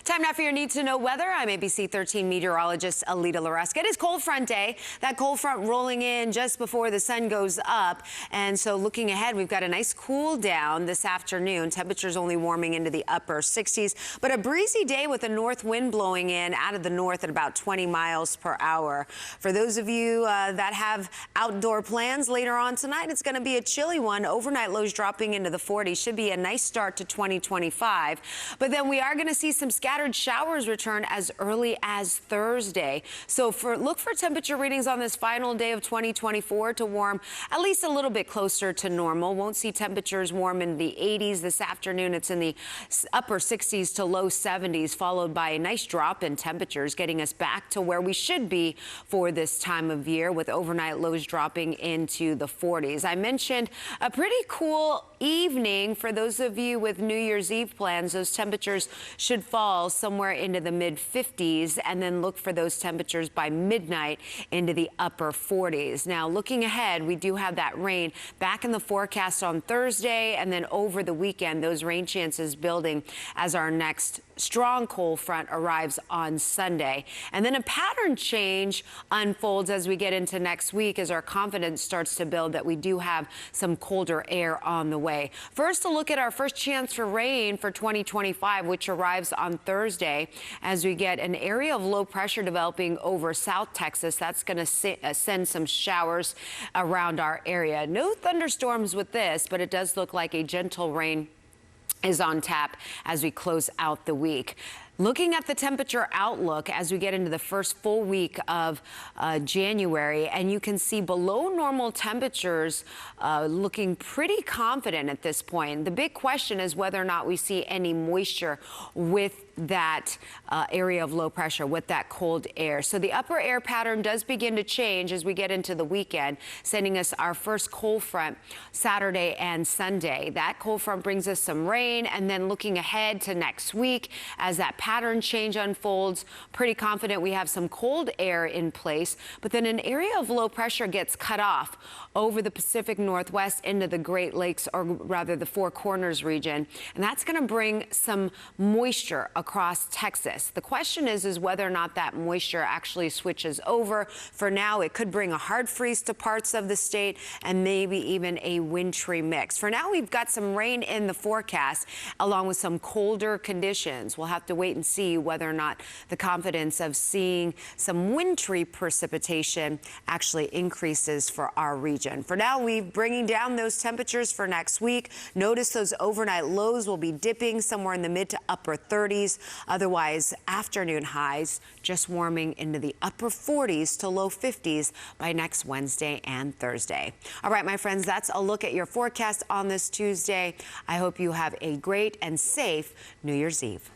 Time now for your need to know weather. I'm ABC 13 meteorologist Alita Laresca. It is cold front day. That cold front rolling in just before the sun goes up. And so looking ahead, we've got a nice cool down this afternoon. Temperatures only warming into the upper 60s, but a breezy day with a north wind blowing in out of the north at about 20 miles per hour. For those of you that have outdoor plans later on tonight, it's going to be a chilly one. Overnight lows dropping into the 40s. Should be a nice start to 2025. But then we are going to see some scattered showers return as early as Thursday. So look for temperature readings on this final day of 2024 to warm at least a little bit closer to normal. Won't see temperatures warm in the 80s this afternoon. It's in the upper 60s to low 70s, followed by a nice drop in temperatures, getting us back to where we should be for this time of year, with overnight lows dropping into the 40s. I mentioned a pretty cool evening for those of you with New Year's Eve plans. Those temperatures should fall somewhere into the mid 50s, and then look for those temperatures by midnight into the upper 40s. Now, looking ahead, we do have that rain back in the forecast on Thursday, and then over the weekend, those rain chances building as our next strong cold front arrives on Sunday. And then a pattern change unfolds as we get into next week, as our confidence starts to build that we do have some colder air on the way. First, a look at our first chance for rain for 2025, which arrives on Thursday, as we get an area of low pressure developing over South Texas. That's going to send some showers around our area. No thunderstorms with this, but it does look like a gentle rain is on tap as we close out the week. Looking at the temperature outlook as we get into the first full week of January, and you can see below normal temperatures looking pretty confident at this point. The big question is whether or not we see any moisture with that area of low pressure, with that cold air. So the upper air pattern does begin to change as we get into the weekend, sending us our first cold front Saturday and Sunday. That cold front brings us some rain, and then looking ahead to next week as that pattern change unfolds, pretty confident we have some cold air in place, but then an area of low pressure gets cut off over the Pacific Northwest into the Great Lakes, or rather the Four Corners region, and that's going to bring some moisture across Texas. The question is whether or not that moisture actually switches over. For now, it could bring a hard freeze to parts of the state and maybe even a wintry mix. For now, we've got some rain in the forecast along with some colder conditions. We'll have to wait and see whether or not the confidence of seeing some wintry precipitation actually increases for our region. For now, we're bringing down those temperatures for next week. Notice those overnight lows will be dipping somewhere in the mid to upper 30s. Otherwise, afternoon highs just warming into the upper 40s to low 50s by next Wednesday and Thursday. All right, my friends, that's a look at your forecast on this Tuesday. I hope you have a great and safe New Year's Eve.